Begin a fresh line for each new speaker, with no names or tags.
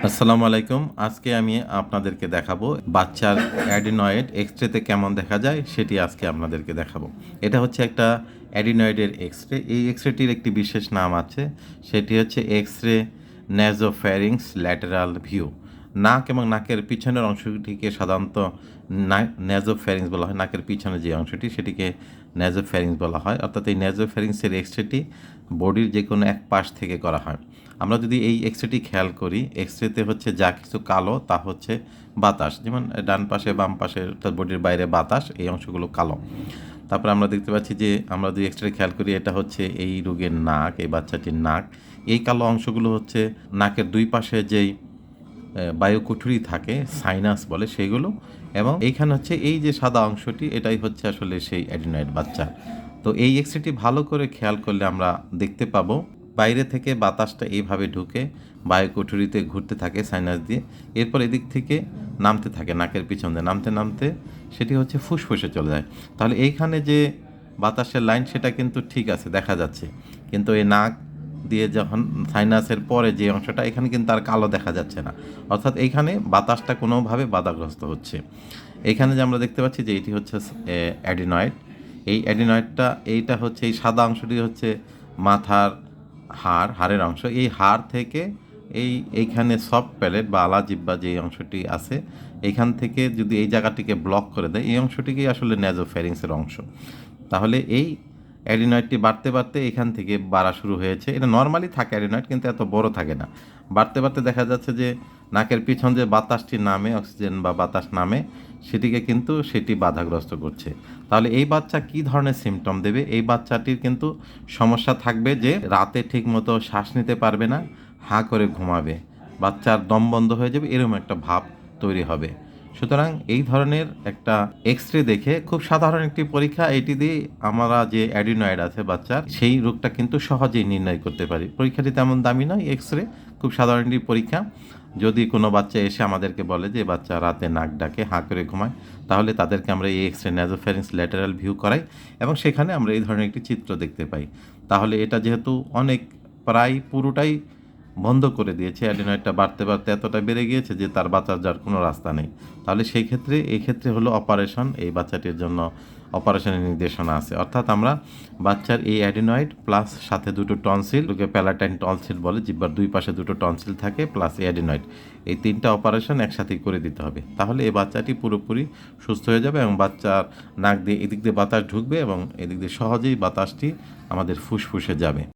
আসসালামু আলাইকুম। আজকে আমি আপনাদেরকে দেখাবো বাচ্চার অ্যাডিনয়েড এক্স-রেতে কেমন দেখা যায় সেটি আজকে আপনাদেরকে দেখাবো। এটা হচ্ছে একটা অ্যাডিনয়েডের এক্স-রে। এই এক্স-রেটির একটি বিশেষ নাম আছে। সেটি হচ্ছে এক্স-রে ন্যাসোফ্যারিংস ল্যাটেরাল ভিউ। নাক এবং নাকের পিছনের অংশটিকে সাধারণত ন্যাসোফ্যারিংস বলা হয়। নাকের পিছনে যে অংশটি সেটিকে ন্যাসোফ্যারিংস বলা হয়। অর্থাৎ এই ন্যাসোফ্যারিংসের এক্স-রেটি বডির যে কোনো এক পাশ থেকে করা হয়। আমরা যদি এই এক্স-রেটি খেয়াল করি, এক্স-রেতে হচ্ছে যা কিছু কালো তা হচ্ছে বাতাস। যেমন ডান পাশে বাম পাশে অর্থাৎ বডির বাইরে বাতাস, এই অংশগুলো কালো। তারপরে আমরা দেখতে পাচ্ছি যে আমরা যদি এক্স-রে খেয়াল করি, এটা হচ্ছে এই রোগীর নাক, এই বাচ্চাটির নাক। এই কালো অংশগুলো হচ্ছে নাকের দুই পাশে যেই বায়ুকুঠুরি থাকে, সাইনাস বলে সেগুলো, এবং এইখানে হচ্ছে এই যে সাদা অংশটি, এটাই হচ্ছে আসলে সেই অ্যাডিনয়েড বাচ্চা। তো এই এক্স-রেটি ভালো করে খেয়াল করলে আমরা দেখতে পাবো বাইরে থেকে বাতাসটা এইভাবে ঢুকে বায়ুকুঠুরিতে ঘুরতে থাকে সাইনাস দিয়ে, এরপর এদিক থেকে নামতে থাকে নাকের পিছন দিয়ে, নামতে নামতে সেটি হচ্ছে ফুসফুসে চলে যায়। তাহলে এইখানে যে বাতাসের লাইন সেটা কিন্তু ঠিক আছে, দেখা যাচ্ছে, কিন্তু এই নাক দিয়ে যখন সাইনাসের পরে যে অংশটা, এখানে কিন্তু আর কালো দেখা যাচ্ছে না। অর্থাৎ এইখানে বাতাসটা কোনোভাবে বাধাগ্রস্ত হচ্ছে। এইখানে যে আমরা দেখতে পাচ্ছি যে এটি হচ্ছে অ্যাডিনয়েড। এই অ্যাডিনয়েডটা, এইটা হচ্ছে এই সাদা অংশটি হচ্ছে মাথার হাড়ের অংশ। এই হাড় থেকে এইখানে সফট প্যালেট বা আলাজিহ্বা যে অংশটি আছে, এইখান থেকে যদি এই জায়গাটিকে ব্লক করে দেয়, এই অংশটিকেই আসলে ন্যাসোফ্যারিংসের অংশ। তাহলে এই অ্যাডিনয়েডটি বাড়তে বাড়তে এখান থেকে বাড়া শুরু হয়েছে। এটা নর্মালি থাকে অ্যাডিনয়েড, কিন্তু এত বড় থাকে না। বাড়তে বাড়তে দেখা যাচ্ছে যে নাকের পিছন যে বাতাসটি নামে, অক্সিজেন বা বাতাস নামে, সেটি বাধাগ্রস্ত করছে। তাহলে এই বাচ্চা কি ধরনের সিমটম দেবে? এই বাচ্চাটির কিন্তু সমস্যা থাকবে যে রাতে ঠিকমতো শ্বাস নিতে পারবে না, হাঁ করে ঘুমাবে, বাচ্চার দম বন্ধ হয়ে যাবে, এরকম একটা ভাব তৈরি হবে। সুতরাং এই ধরনের একটা এক্স-রে দেখে, খুব সাধারণ একটি পরীক্ষা, এটি দিয়ে আমরা যে অ্যাডিনয়েড আছে বাচ্চার, সেই রোগটা কিন্তু সহজেই নির্ণয় করতে পারি। পরীক্ষাটি তেমন দামি নয়, এক্স-রে খুব সাধারণ একটি পরীক্ষা। যদি কোনো বাচ্চা এসে আমাদেরকে বলে যে বাচ্চা রাতে নাক ডাকে, হাঁ করে ঘুমায়, তাহলে তাদেরকে আমরা এই এক্স-রে ন্যাসোফ্যারিংস ল্যাটেরাল ভিউ করাই, এবং সেখানে আমরা এই ধরনের একটি চিত্র দেখতে পাই। তাহলে এটা যেহেতু প্রায় পুরোটাই বন্ধ করে দিয়েছে, অ্যাডিনয়েডটা বাড়তে বাড়তে এতটা বেড়ে গিয়েছে যে তার বাঁচার যার কোনো রাস্তা নেই, তাহলে এই ক্ষেত্রে হলো অপারেশন। এই বাচ্চাটির জন্য অপারেশনের নির্দেশনা আছে। অর্থাৎ আমরা বাচ্চার এই অ্যাডিনয়েড প্লাস সাথে দুটো টনসিল, প্যালাটাইন টনসিল বলে, জিহ্বার দুই পাশে দুটো টনসিল থাকে, প্লাস অ্যাডিনয়েড, এই তিনটা অপারেশন একসাথেই করে দিতে হবে। তাহলে এই বাচ্চাটি পুরোপুরি সুস্থ হয়ে যাবে, এবং বাচ্চার নাক দিয়ে এদিক দিয়ে বাতাস ঢুকবে, এবং এদিক দিয়ে সহজেই বাতাসটি আমাদের ফুসফুসে যাবে।